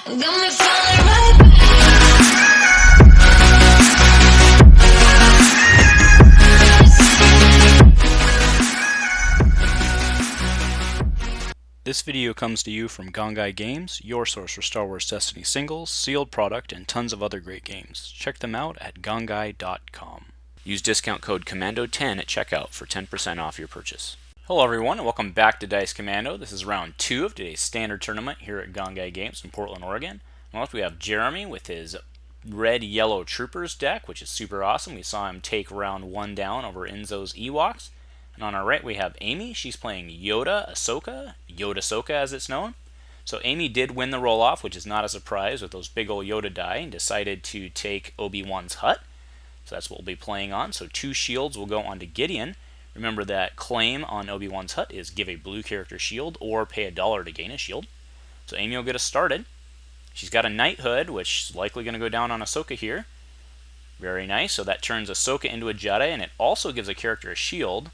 Got me falling right back. This video comes to you from Gongaii Games, your source for Star Wars Destiny singles, sealed product, and tons of other great games. Check them out at gongaii.com. Use discount code Commando10 at checkout for 10% off your purchase. Hello everyone, and welcome back to Dice Commando. This is round 2 of today's standard tournament here at Gongaii Games in Portland, Oregon. Next we have Jeremy with his red-yellow troopers deck, which is super awesome. We saw him take round 1 down over Enzo's Ewoks. And on our right we have Amy. She's playing Yoda Ahsoka, Yoda-Ahsoka as it's known. So Amy did win the roll-off, which is not a surprise with those big old Yoda die, and decided to take Obi-Wan's hut. So that's what we'll be playing on. So 2 shields will go on to Gideon. Remember that claim on Obi-Wan's hut is give a blue character shield or pay $1 to gain a shield. So Amy will get us started. She's got a knighthood, which is likely going to go down on Ahsoka here. Very nice. So that turns Ahsoka into a Jedi, and it also gives a character a shield.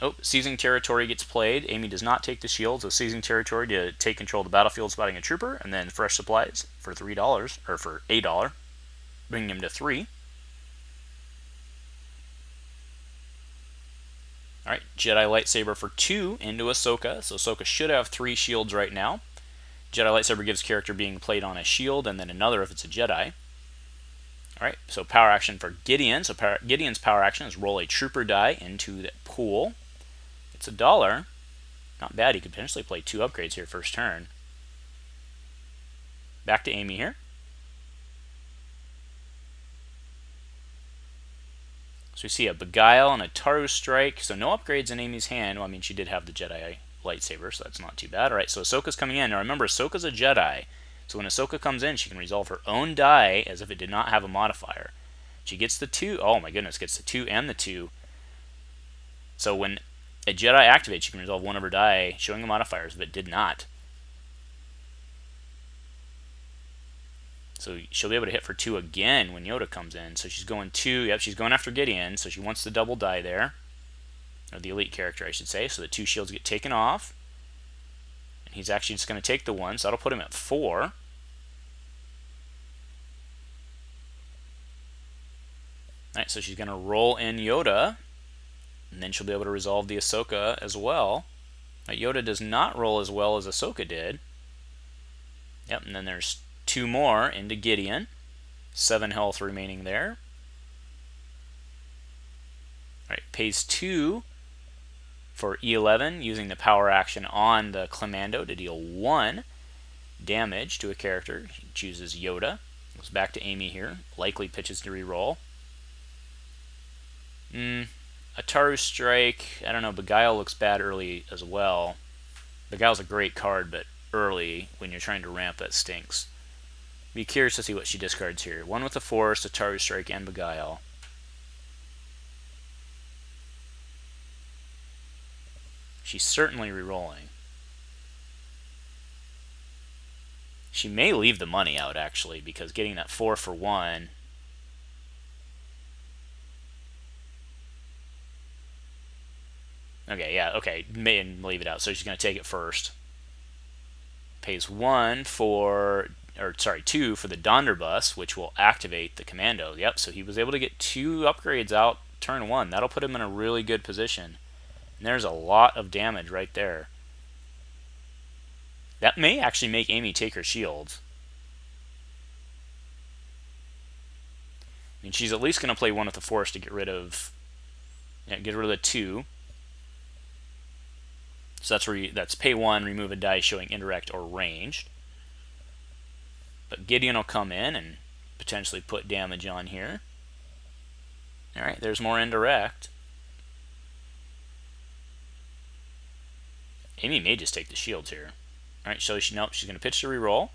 Oh, Seizing Territory gets played. Amy does not take the shield, so Seizing Territory to take control of the battlefield, spotting a trooper, and then fresh supplies for $3, or for $1, bringing him to 3. Alright, Jedi Lightsaber for 2 into Ahsoka, so Ahsoka should have 3 shields right now. Jedi Lightsaber gives character being played on a shield, and then another if it's a Jedi. Alright, so power action for Gideon. So Gideon's power action is roll a trooper die into the pool. It's $1. Not bad. He could potentially play 2 upgrades here first turn. Back to Amy here. So we see a Beguile and a Taru Strike. So no upgrades in Amy's hand. Well, I mean, she did have the Jedi lightsaber, so that's not too bad. Alright, so Ahsoka's coming in. Now remember, Ahsoka's a Jedi. So when Ahsoka comes in, she can resolve her own die as if it did not have a modifier. She gets the 2. Oh my goodness, gets the 2 and the 2. So when a Jedi activates, she can resolve one of her die, showing the modifiers if it did not. So she'll be able to hit for 2 again when Yoda comes in. So she's going 2. Yep, she's going after Gideon, so she wants the double die there. Or the elite character, I should say. So the 2 shields get taken off. And he's actually just going to take the 1, so that'll put him at 4. Alright, so she's going to roll in Yoda, and then she'll be able to resolve the Ahsoka as well. Now, Yoda does not roll as well as Ahsoka did. Yep, and then there's 2 more into Gideon. 7 health remaining there. Alright, pays 2 for E11, using the power action on the Commando to deal 1 damage to a character. She chooses Yoda. Goes back to Amy here. Likely pitches to reroll. A Taru Strike, I don't know, Beguile looks bad early as well. Beguile's a great card, but early, when you're trying to ramp, that stinks. Be curious to see what she discards here. 1 with the Force, a Taru Strike, and Beguile. She's certainly rerolling. She may leave the money out, actually, because getting that 4 for 1... Okay, yeah, okay, may leave it out. So she's going to take it first. Pays 2 for the Donderbus, which will activate the Commando. Yep, so he was able to get 2 upgrades out turn 1. That'll put him in a really good position. And there's a lot of damage right there. That may actually make Amy take her shields. I mean, she's at least going to play 1 with the Force to get rid of the 2. So that's pay 1, remove a die showing indirect or ranged. But Gideon will come in and potentially put damage on here. Alright, there's more indirect. Amy may just take the shields here. Alright, so she's going to pitch to reroll.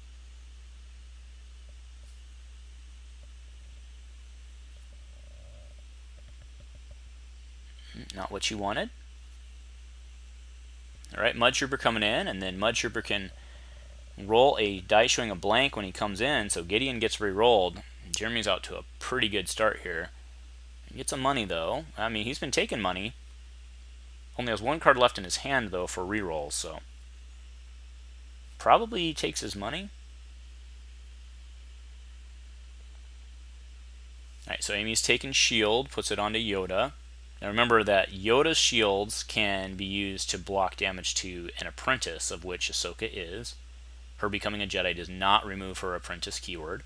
Not what she wanted. Alright, Mudtrooper coming in, and then Mudtrooper can roll a die showing a blank when he comes in, so Gideon gets re-rolled. Jeremy's out to a pretty good start here. He gets some money, though. I mean, he's been taking money. Only has 1 card left in his hand, though, for re-rolls, so probably takes his money. so Amy's taking shield, puts it onto Yoda. Now remember that Yoda's shields can be used to block damage to an apprentice, of which Ahsoka is. Her becoming a Jedi does not remove her apprentice keyword,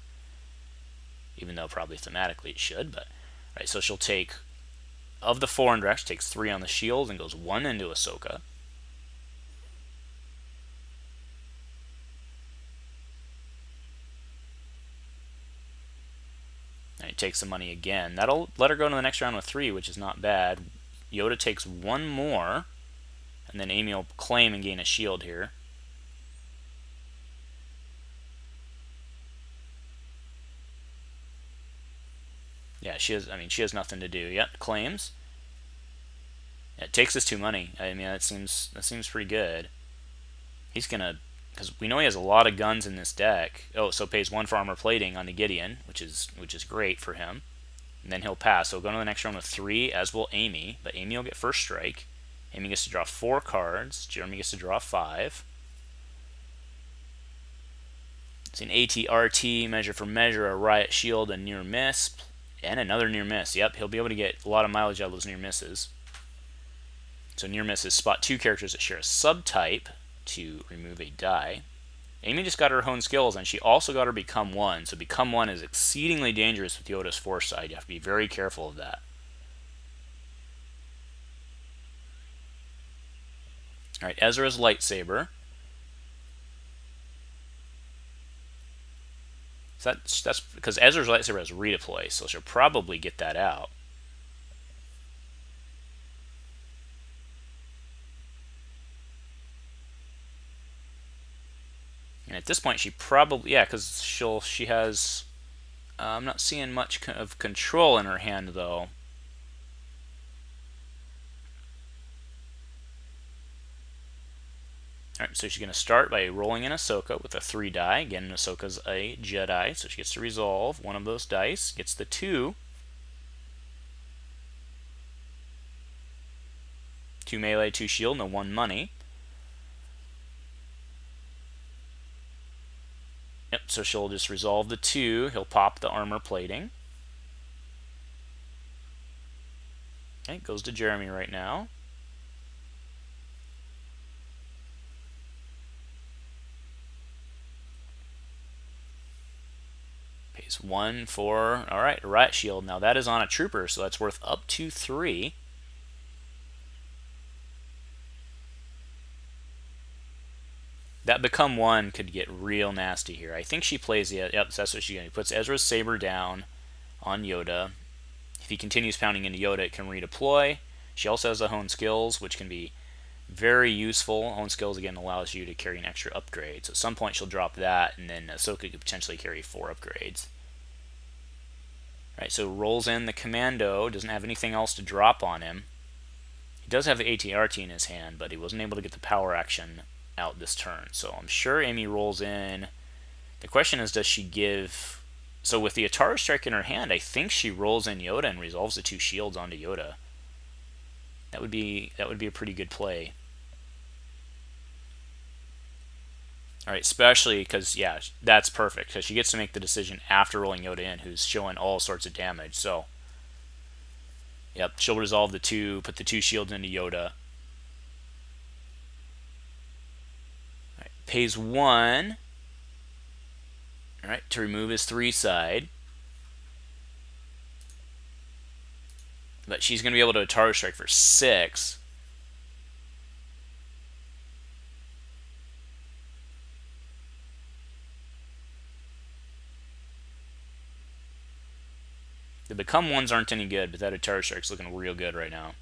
even though probably thematically it should. But right, so she'll take, of the 4 indirects, takes 3 on the shields and goes 1 into Ahsoka. And it takes the money again. That'll let her go to the next round with 3, which is not bad. Yoda takes 1 more, and then Amy will claim and gain a shield here. Yeah, she has nothing to do. Yep, claims. Yeah, it takes us 2 money. I mean, that seems pretty good. He's gonna, because we know he has a lot of guns in this deck. Oh, so pays 1 for armor plating on the Gideon, which is great for him. And then he'll pass. So we'll go to the next round with 3, as will Amy. But Amy will get first strike. Amy gets to draw 4 cards. Jeremy gets to draw 5. It's an AT-RT, measure for measure, a riot shield, a near miss, and another near miss. Yep, he'll be able to get a lot of mileage out of those near misses. So near misses spot 2 characters that share a subtype to remove a die. Amy just got her hone skills, and she also got her become 1. So become 1 is exceedingly dangerous with Yoda's foresight. You have to be very careful of that. Alright, Ezra's lightsaber. So that's because Ezra's lightsaber has redeploy, so she'll probably get that out. And at this point, she probably, yeah, because she has, I'm not seeing much of control in her hand, though. Alright, so she's going to start by rolling in Ahsoka with a 3 die. Again, Ahsoka's a Jedi, so she gets to resolve one of those dice. Gets the 2. 2 melee, 2 shield, no 1 money. Yep, so she'll just resolve the 2. He'll pop the armor plating. Okay, goes to Jeremy right now. Pays 1 for, alright, a riot shield. Now that is on a trooper, so that's worth up to 3. That become 1 could get real nasty here. I think she plays it. Yep, that's what she's going to do. Puts Ezra's saber down on Yoda. If he continues pounding into Yoda, it can redeploy. She also has the hone skills, which can be very useful. Hone skills, again, allows you to carry an extra upgrade. So at some point she'll drop that, and then Ahsoka could potentially carry 4 upgrades. Alright, so rolls in the Commando. Doesn't have anything else to drop on him. He does have the AT-RT in his hand, but he wasn't able to get the power action out this turn. So I'm sure Amy rolls in. The question is, does she give... So with the Atara Strike in her hand, I think she rolls in Yoda and resolves the 2 shields onto Yoda. That would be a pretty good play. Alright, especially because, yeah, that's perfect, because she gets to make the decision after rolling Yoda in, who's showing all sorts of damage. So, yep, she'll resolve the 2, put the 2 shields into Yoda. Alright, pays 1. Alright, to remove his 3 side. But she's going to be able to Atara Strike for 6. The become ones aren't any good, but that Atara Strike's looking real good right now.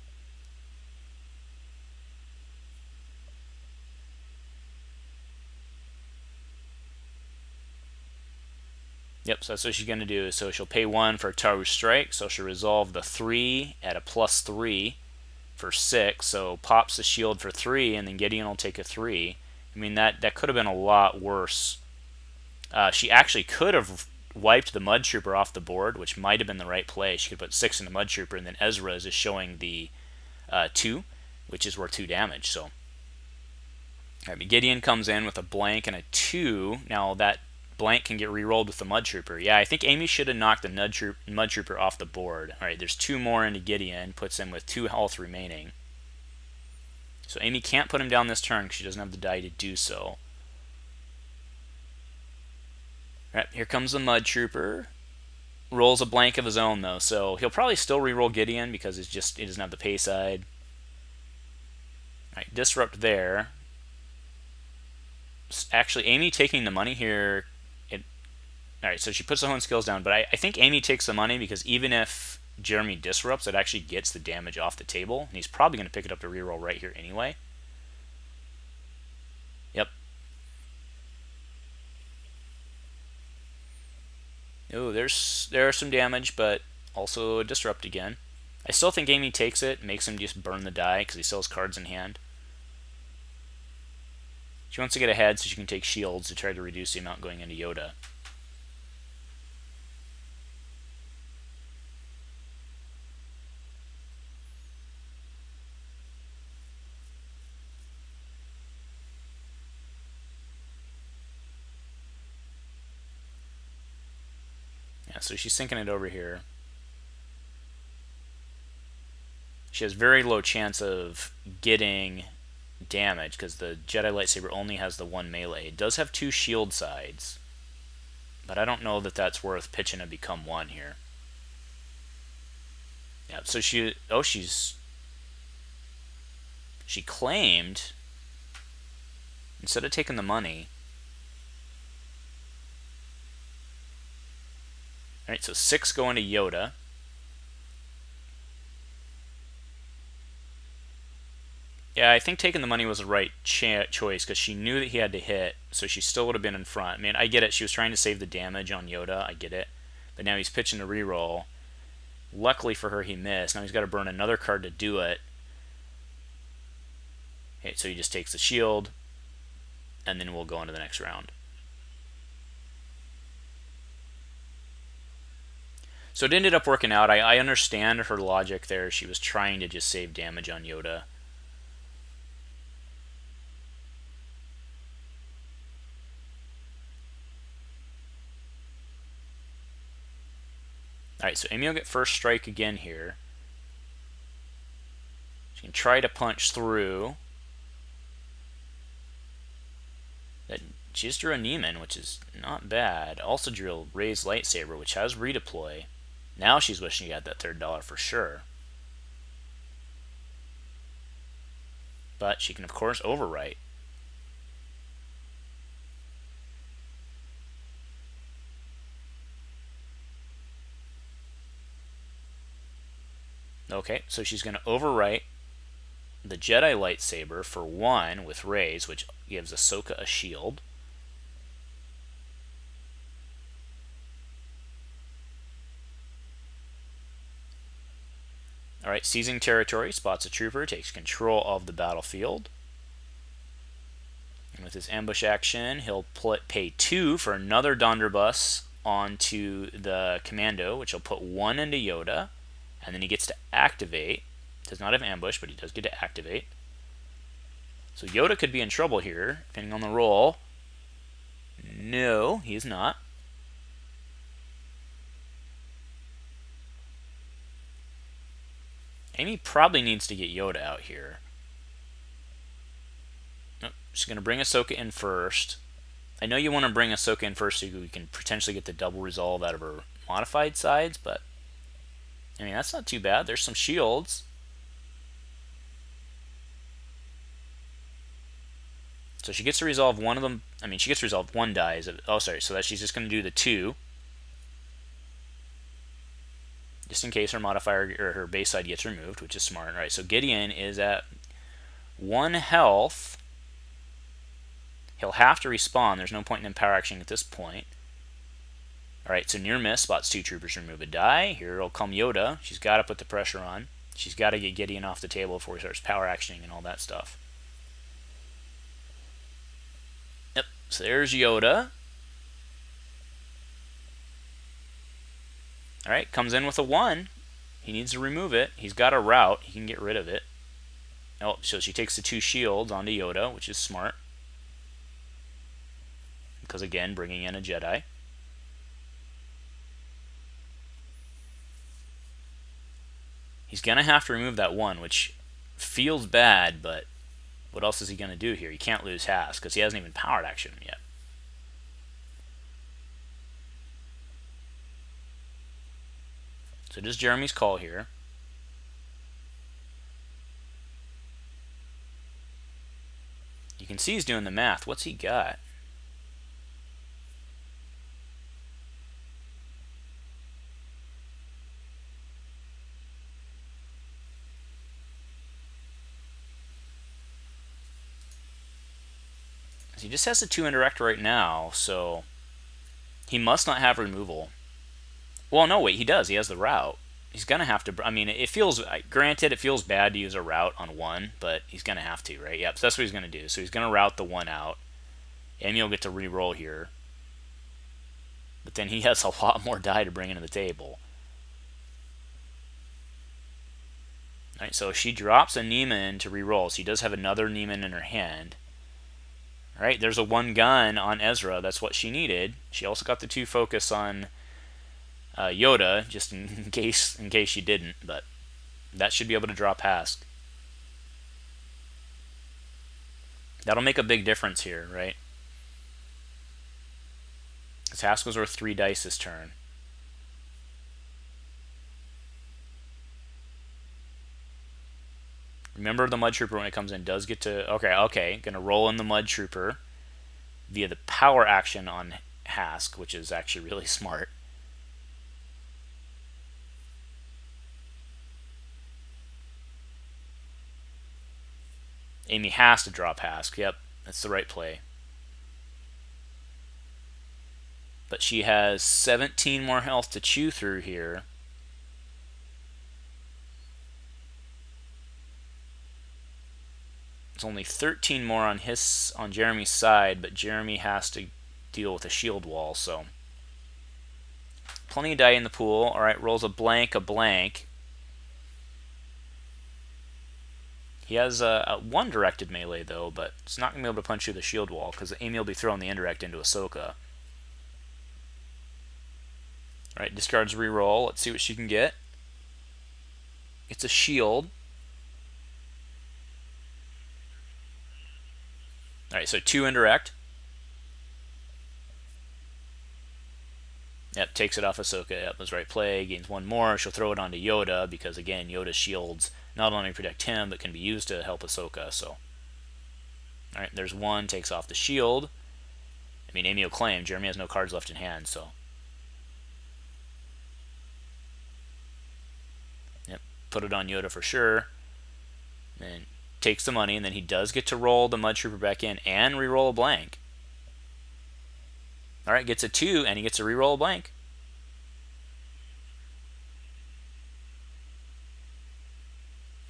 Yep, so that's what she's going to do. So she'll pay 1 for Atara Strike, so she'll resolve the 3 at a +3 for 6, so pops the shield for 3, and then Gideon will take a 3. I mean, that could have been a lot worse. She actually could have wiped the Mudtrooper off the board, which might have been the right play. She could put 6 in the Mudtrooper, and then Ezra is just showing the 2, which is worth 2 damage. So, Gideon comes in with a blank and a 2. Now that blank can get re-rolled with the Mudtrooper. Yeah, I think Amy should have knocked the Mudtrooper off the board. Alright, there's 2 more into Gideon, puts him with 2 health remaining. So Amy can't put him down this turn because she doesn't have the die to do so. Alright, here comes the Mudtrooper. Rolls a blank of his own though, so he'll probably still re-roll Gideon because he doesn't have the pay side. Alright, disrupt there. Actually, Amy taking the money here. Alright, so she puts the Hone Skills down, but I think Amy takes the money because even if Jeremy disrupts, it actually gets the damage off the table, and he's probably going to pick it up to reroll right here anyway. Yep. Oh, there's some damage, but also a disrupt again. I still think Amy takes it, makes him just burn the die because he still has cards in hand. She wants to get ahead so she can take shields to try to reduce the amount going into Yoda. Yeah, so she's sinking it over here. She has very low chance of getting damage because the Jedi lightsaber only has the 1 melee. It does have 2 shield sides, but I don't know that that's worth pitching to become 1 here. Yeah, so she claimed instead of taking the money. Alright, so 6 going to Yoda. Yeah, I think taking the money was the right choice because she knew that he had to hit, so she still would have been in front. I mean, I get it. She was trying to save the damage on Yoda. I get it. But now he's pitching to reroll. Luckily for her, he missed. Now he's got to burn another card to do it. Okay, so he just takes the shield, and then we'll go into the next round. So it ended up working out. I understand her logic there. She was trying to just save damage on Yoda. Alright, so Amy will get first strike again here. She can try to punch through. She just drew a Neiman, which is not bad. Also drew a raised lightsaber, which has redeploy. Now she's wishing she had that $3 for sure. But she can, of course, overwrite. Okay, so she's going to overwrite the Jedi lightsaber for 1 with raise, which gives Ahsoka a shield. Alright, seizing territory, spots a trooper, takes control of the battlefield. And with his ambush action, he'll pay 2 for another Donderbus onto the Commando, which will put 1 into Yoda. And then he gets to activate. Does not have ambush, but he does get to activate. So Yoda could be in trouble here, depending on the roll. No, he is not. Amy probably needs to get Yoda out here. Nope, she's going to bring Ahsoka in first. I know you want to bring Ahsoka in first so you can potentially get the double resolve out of her modified sides, but I mean, that's not too bad. There's some shields. So she gets to resolve one of them. I mean, she gets to resolve 1 die. Oh, sorry. So that she's just going to do the 2. Just in case her modifier or her base side gets removed, which is smart. All right, so Gideon is at 1 health. He'll have to respawn. There's no point in him power actioning at this point. Alright, so near miss, spots 2 troopers, remove a die. Here will come Yoda. She's got to put the pressure on. She's got to get Gideon off the table before he starts power actioning and all that stuff. Yep, so there's Yoda. Alright, comes in with a 1. He needs to remove it. He's got a route. He can get rid of it. Oh, so she takes the 2 shields onto Yoda, which is smart. because again, bringing in a Jedi. He's going to have to remove that one, which feels bad, but what else is he going to do here? He can't lose Hask because he hasn't even powered action him yet. So does Jeremy's call here. You can see he's doing the math. What's he got? He just has the 2 indirect right now, so he must not have removal. Well, no, wait, he does. He has the route. He's going to have to... I mean, it feels... Granted, it feels bad to use a route on 1, but he's going to have to, right? Yep, so that's what he's going to do. So he's going to route the 1 out. Amy will get to re-roll here. But then he has a lot more die to bring into the table. Alright, so she drops a Neiman to re-roll. So he does have another Neiman in her hand. Alright, there's a 1 gun on Ezra. That's what she needed. She also got the 2 focus on Yoda, just in case she didn't. But that should be able to drop Hask. That'll make a big difference here, right? Because Hask was worth 3 dice this turn. Remember, the Mudtrooper, when it comes in, does get to... Okay. Going to roll in the Mudtrooper via the power action on Hask, which is actually really smart. Amy has to drop Hask. Yep, that's the right play. But she has 17 more health to chew through here. It's only 13 more on Jeremy's side, but Jeremy has to deal with a shield wall, so plenty of die in the pool. All right, rolls a blank. He has a 1 directed melee though, but it's not going to be able to punch through the shield wall because Amy will be throwing the indirect into Ahsoka. All right, discards reroll. Let's see what she can get. It's a shield. Alright, so 2 indirect. Yep, takes it off Ahsoka. Yep, was right play. Gains 1 more. She'll throw it onto Yoda because, again, Yoda's shields not only protect him, but can be used to help Ahsoka. So, alright, there's 1. Takes off the shield. I mean, Amy will claim. Jeremy has no cards left in hand, so. Yep, put it on Yoda for sure. And takes the money, and then he does get to roll the Mudtrooper back in and re-roll a blank. Alright, gets a 2, and he gets to re-roll a blank.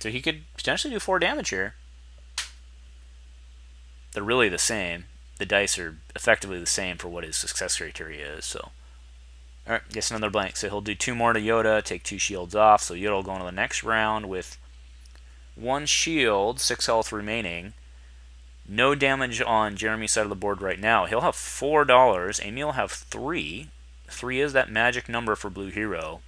So he could potentially do 4 damage here. They're really the same. The dice are effectively the same for what his success criteria is, so. Alright, gets another blank. So he'll do 2 more to Yoda, take 2 shields off, so Yoda will go into the next round with 1 shield, 6 health remaining. No damage on Jeremy's side of the board right now. He'll have $4. Amy will have 3. 3 is that magic number for Blue Hero.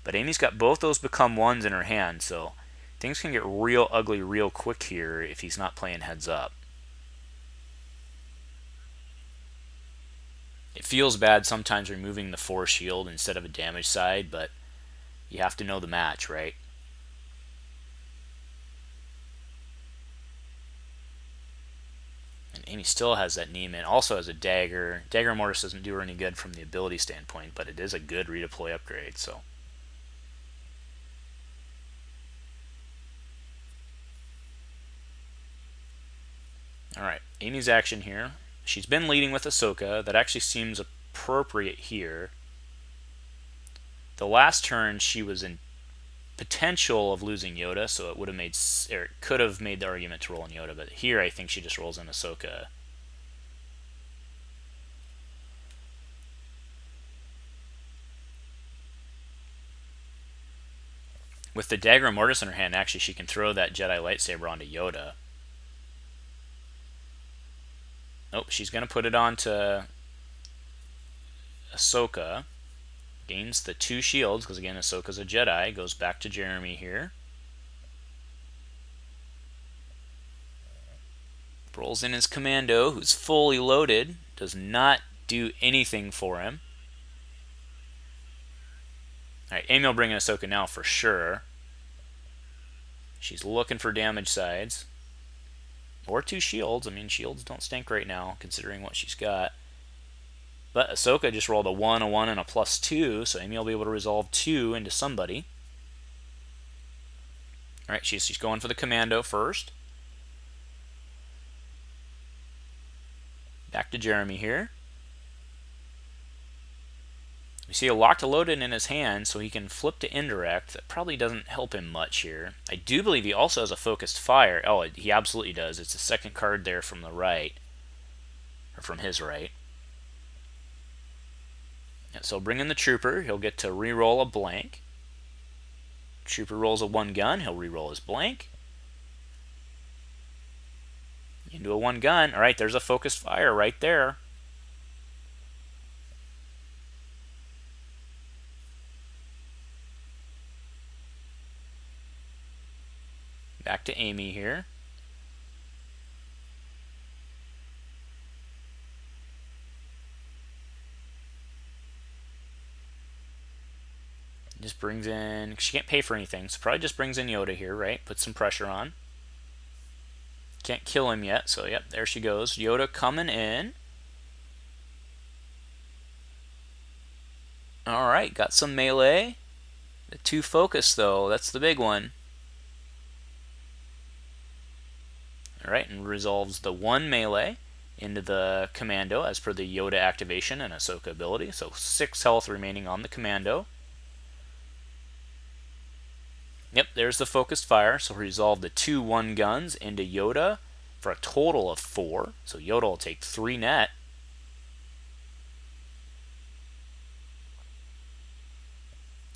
But Amy's got both those become 1s in her hand, so things can get real ugly real quick here if he's not playing heads up. It feels bad sometimes removing the 4 shield instead of a damage side, but you have to know the match, right? And Amy still has that Neiman, also has a dagger. Dagger Mortis doesn't do her any good from the ability standpoint, but it is a good redeploy upgrade, so. Alright, Amy's action here. She's been leading with Ahsoka. That actually seems appropriate here. The last turn she was in potential of losing Yoda, so it would have made, or it could have made the argument to roll in Yoda, but here I think she just rolls in Ahsoka. With the Dagger and Mortis in her hand, actually she can throw that Jedi lightsaber onto Yoda. Nope, she's going to put it on to Ahsoka. Gains the 2 shields, because again, Ahsoka's a Jedi. Goes back to Jeremy here. Rolls in his Commando, who's fully loaded. Does not do anything for him. Alright, Amy will bring in Ahsoka now for sure. She's looking for damage sides. Or 2 shields. I mean, shields don't stink right now, considering what she's got. But Ahsoka just rolled a 1, a 1, and a +2, so Amy will be able to resolve 2 into somebody. Alright, she's going for the Commando first. Back to Jeremy here. We see a locked loaded in his hand, so he can flip to indirect. That probably doesn't help him much here. I do believe he also has a focused fire. Oh, he absolutely does. It's the second card there from the right. Or from his right. Yeah, so bring in the Trooper. He'll get to re-roll a blank. Trooper rolls a 1 gun. He'll re-roll his blank. Into a 1 gun. Alright, there's a focused fire right there. Back to Amy here. Just brings in... She can't pay for anything, so probably just brings in Yoda here, right? Puts some pressure on. Can't kill him yet, so yep, there she goes. Yoda coming in. Alright, got some melee. The 2 focus, though. That's the big one. Alright, and resolves the 1 melee into the Commando as per the Yoda activation and Ahsoka ability. So 6 health remaining on the Commando. Yep, there's the focused fire. So resolve the 2 1 guns into Yoda for a total of 4. So Yoda will take 3 net.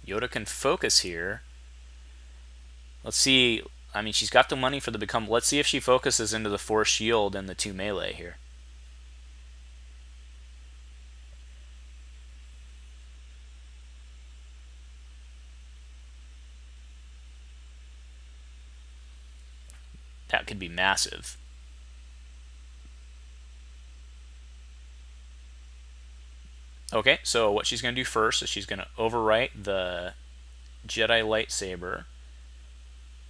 Yoda can focus here. Let's see. I mean, she's got the money for the become. Let's see if she focuses into the 4 shield and the 2 melee here. That could be massive. Okay, so what she's going to do first is she's going to overwrite the Jedi lightsaber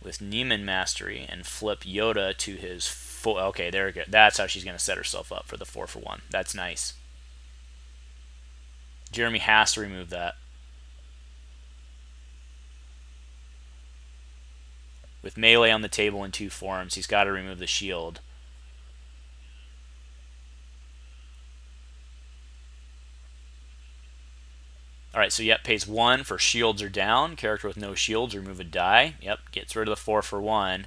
with Neiman Mastery and flip Yoda to his full... Okay, there we go. That's how she's going to set herself up for the 4-for-1. That's nice. Jeremy has to remove that. With melee on the table in 2 forms, he's got to remove the shield. Alright, so yep, pays 1 for shields are down. Character with no shields, remove a die. Yep, gets rid of the 4-for-1.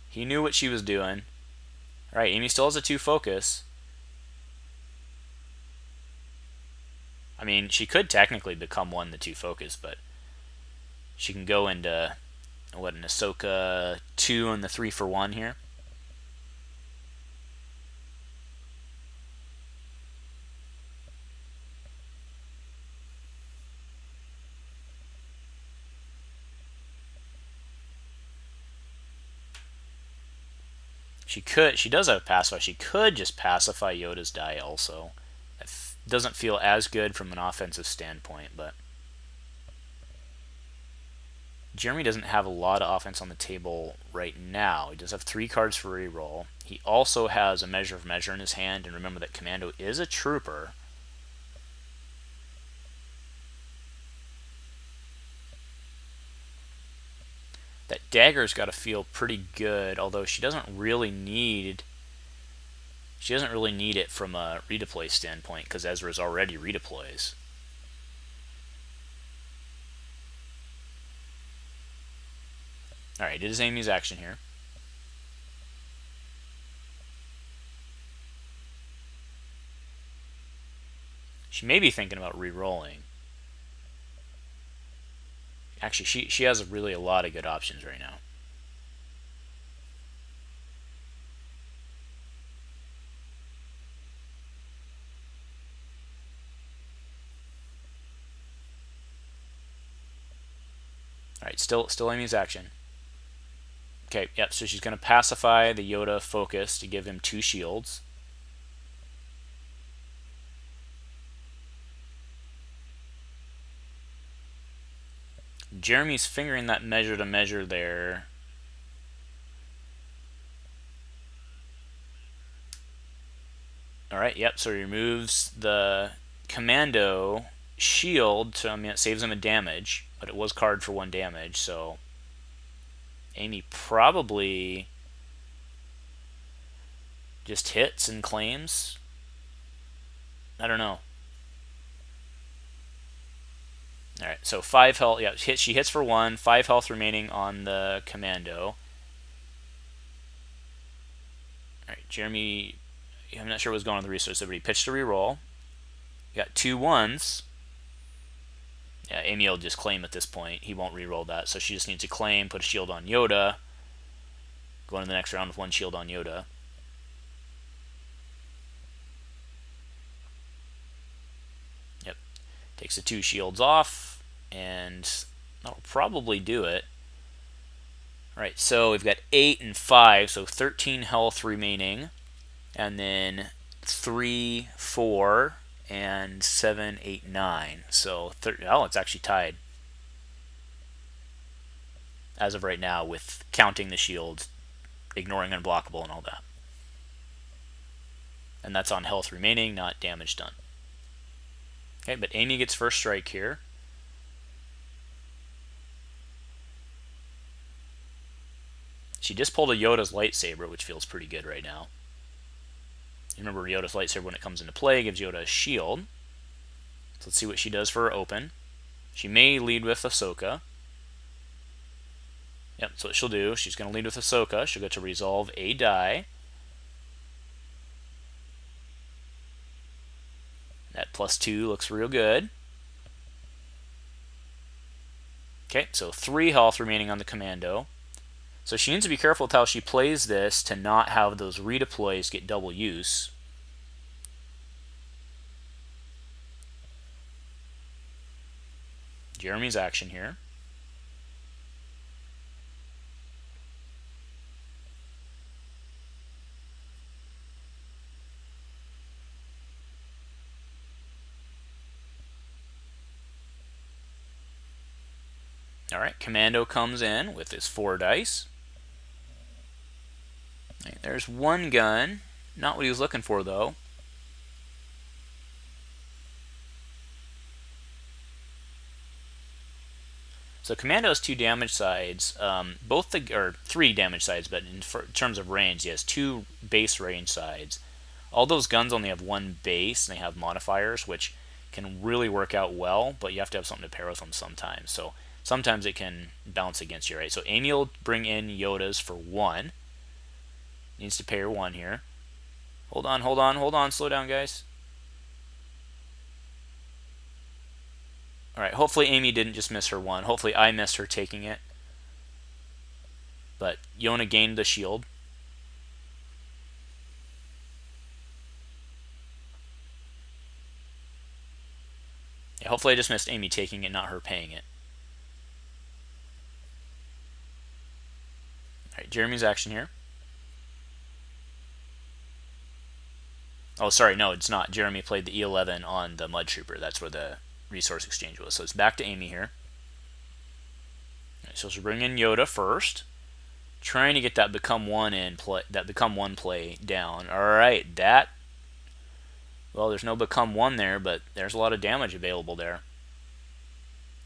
He knew what she was doing. Alright, Amy still has a 2 focus. I mean, she could technically become 1 the 2 focus, but she can go into, what, an Ahsoka 2 and the 3-for-1 here. She does have a pacify. She could just pacify Yoda's die also. It doesn't feel as good from an offensive standpoint, but Jeremy doesn't have a lot of offense on the table right now. He does have 3 cards for reroll. He also has a Measure of Measure in his hand, and remember that Commando is a trooper. That dagger's got to feel pretty good, although she doesn't really need it from a redeploy standpoint, because Ezra's already redeploys. Alright, it is Amy's action here. She may be thinking about re-rolling. Actually, she has really a lot of good options right now. still Amy's action. Okay, yep, so she's going to pacify the Yoda focus to give him 2 shields. Jeremy's fingering that measure to measure there. Alright, yep, so he removes the Commando shield, so I mean it saves him a damage, but it was carded for 1 damage, so Amy probably just hits and claims. I don't know. Alright, so 5 health. Yeah, she hits for 1, 5 health remaining on the Commando. Alright, Jeremy, I'm not sure what's going on with the resource, but he pitched a reroll. Got 2 1s. Yeah, Amy will just claim at this point. He won't reroll that, so she just needs to claim, put a shield on Yoda. Go into the next round with 1 shield on Yoda. Yep. Takes the 2 shields off, and that'll probably do it. Alright, so we've got 8 and 5, so 13 health remaining. And then 3, 4, and 7, 8, 9. So, oh, it's actually tied. As of right now, with counting the shield, ignoring unblockable and all that. And that's on health remaining, not damage done. Okay, but Amy gets first strike here. She just pulled a Yoda's lightsaber, which feels pretty good right now. You remember Yoda's lightsaber, when it comes into play, gives Yoda a shield. So let's see what she does for her open. She may lead with Ahsoka. Yep, so what she'll do, she's going to lead with Ahsoka. She'll get to resolve a die. That +2 looks real good. Okay, so 3 health remaining on the Commando. So she needs to be careful with how she plays this to not have those redeploys get double use. Jeremy's action here. Alright, Commando comes in with his 4 dice. Right, there's 1 gun. Not what he was looking for, though. So Commando has 2 damage sides, or 3 damage sides, but in terms of range, he has 2 base range sides. All those guns only have 1 base, and they have modifiers, which can really work out well, but you have to have something to pair with them sometimes. So sometimes it can bounce against you, right? So Amy will bring in Yoda's for 1. Needs to pair 1 here. Hold on. Slow down, guys. Alright, hopefully Amy didn't just miss her 1. Hopefully I missed her taking it. But Yoda gained the shield. Yeah, hopefully I just missed Amy taking it, not her paying it. Alright, Jeremy's action here. Oh, sorry, no, it's not. Jeremy played the E11 on the Mudtrooper. That's where the resource exchange was. So it's back to Amy here. Right, so she'll bring in Yoda first, trying to get that become one play down. All right, well, there's no become one there, but there's a lot of damage available there,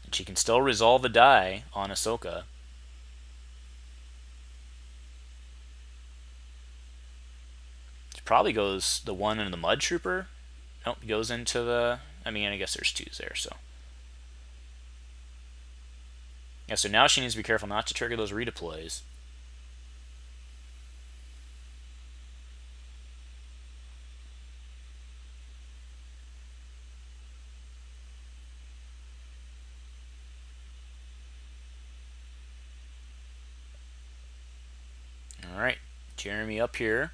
and she can still resolve a die on Ahsoka. She probably goes the 1 into the Mudtrooper. Nope, goes into the. I mean, I guess there's 2s there, so. Yeah, so now she needs to be careful not to trigger those redeploys. Alright, Jeremy up here.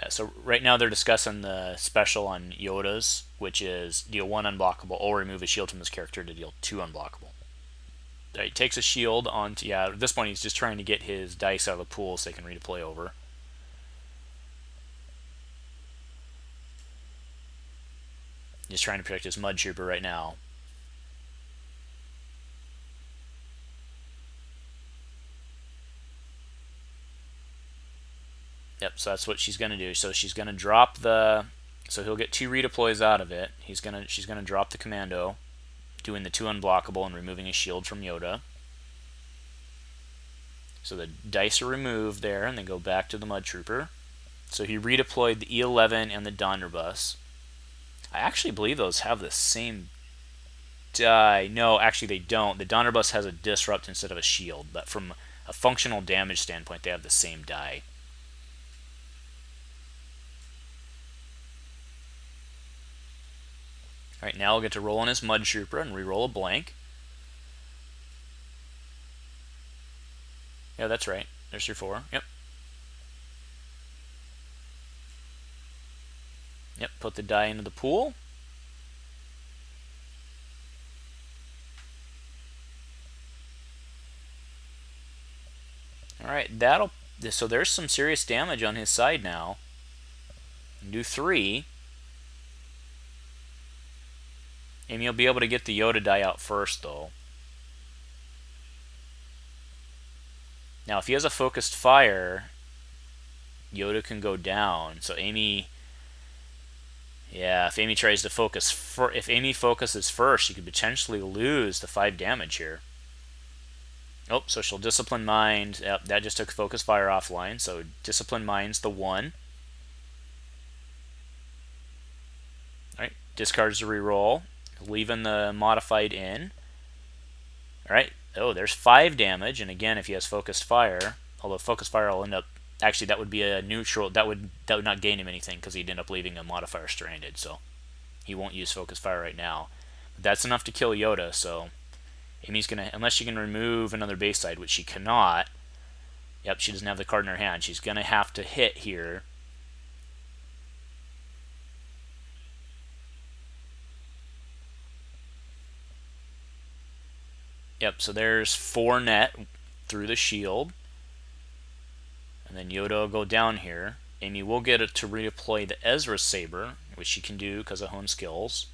So right now they're discussing the special on Yoda's, which is deal 1 unblockable or remove a shield from his character to deal 2 unblockable. He takes a shield onto, yeah, at this point he's just trying to get his dice out of the pool so they can redeploy over. Just trying to protect his Mudtrooper right now. Yep, so that's what she's going to do. So she's going to drop the... So he'll get 2 redeploys out of it. She's going to drop the Commando, doing the 2 unblockable and removing a shield from Yoda. So the dice are removed there, and they go back to the Mudtrooper. So he redeployed the E11 and the Donderbus. I actually believe those have the same die. No, actually they don't. The Donderbus has a disrupt instead of a shield, but from a functional damage standpoint, they have the same die. Alright, now we'll get to roll on his Mudtrooper and re-roll a blank. Yeah, that's right. There's your 4. Yep. Yep, put the die into the pool. Alright, so there's some serious damage on his side now. Do 3. Amy will be able to get the Yoda die out first, though. Now, if he has a focused fire, Yoda can go down. So Amy... Yeah, if Amy tries to focus... If Amy focuses first, she could potentially lose the 5 damage here. Oh, so she'll Discipline Mind. Yep, that just took Focus Fire offline. So Discipline Mind's the 1. Alright, discards the reroll. Leaving the modified in. Alright, oh, there's 5 damage. And again, if he has Focused Fire, although Focused Fire will end up... Actually, that would be a neutral. That would not gain him anything because he'd end up leaving a modifier stranded. So he won't use Focused Fire right now. But that's enough to kill Yoda, so... Amy's gonna, unless she can remove another base side, which she cannot. Yep, she doesn't have the card in her hand. She's gonna have to hit here. Yep, so there's 4 net through the shield. And then Yoda will go down here. Amy will get it to redeploy the Ezra Saber, which she can do because of Hone Skills.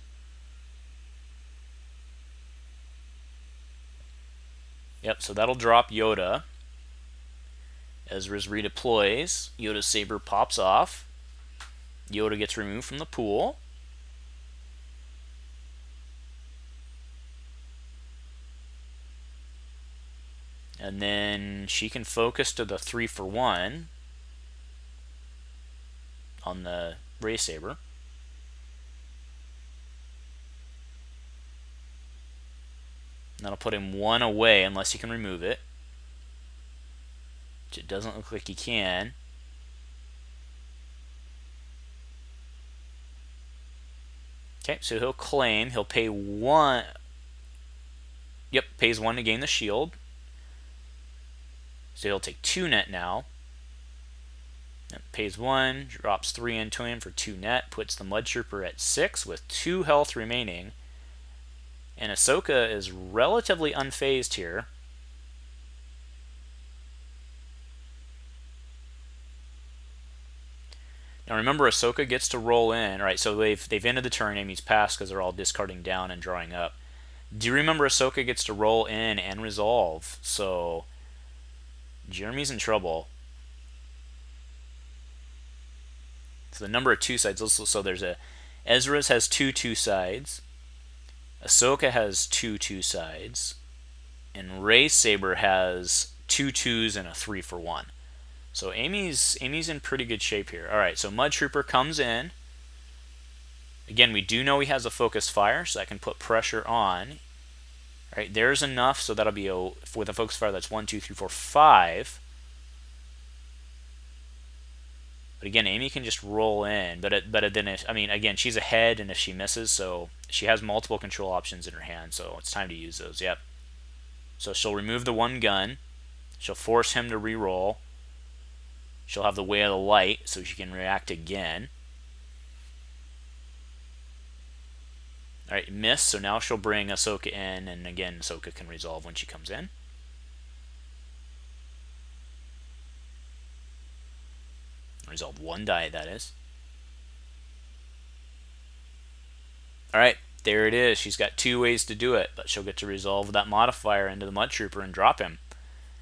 Yep, so that'll drop Yoda. Ezra's redeploys. Yoda's Saber pops off. Yoda gets removed from the pool. And then she can focus to the 3-for-1 on the Ray Saber. That'll put him 1 away unless he can remove it. Which it doesn't look like he can. Okay, so he'll claim. He'll pay 1. Yep, pays 1 to gain the shield. So he'll take 2 net now. Yep, pays 1, drops 3 into him for 2 net, puts the Mudtrooper at 6 with 2 health remaining. And Ahsoka is relatively unfazed here. Now remember, Ahsoka gets to roll in. All right, so they've ended the turn. Amy's passed because they're all discarding down and drawing up. Do you remember Ahsoka gets to roll in and resolve? So Jeremy's in trouble. So the number of 2 sides. So there's a... Ezra's has 2 sides. Ahsoka has 2 sides. And Ray's Saber has 2 2s and a 3-for-1. So Amy's in pretty good shape here. Alright, so Mudtrooper comes in. Again, we do know he has a focused fire, so that can put pressure on. Alright, there's enough, so that'll be with a focused fire that's 1, 2, 3, 4, 5. But again, Amy can just roll in. But then, again, she's ahead, and if she misses, so she has multiple control options in her hand, so it's time to use those. Yep. So she'll remove the 1 gun. She'll force him to re-roll. She'll have the way of the light, so she can react again. Alright, miss, so now she'll bring Ahsoka in, and again, Ahsoka can resolve when she comes in. Resolve one die, that is. Alright, there it is. She's got 2 ways to do it, but she'll get to resolve that modifier into the Mudtrooper and drop him.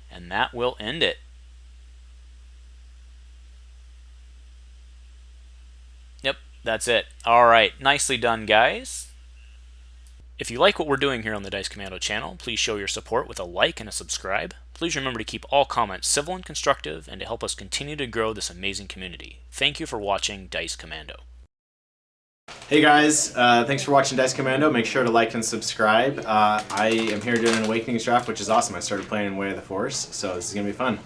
And that will end it. Yep, that's it. Alright, nicely done, guys. If you like what we're doing here on the Dice Commando channel, please show your support with a like and a subscribe. Please remember to keep all comments civil and constructive, and to help us continue to grow this amazing community. Thank you for watching Dice Commando. Hey guys, thanks for watching Dice Commando. Make sure to like and subscribe. I am here doing an Awakenings draft, which is awesome. I started playing in Way of the Force, so this is going to be fun.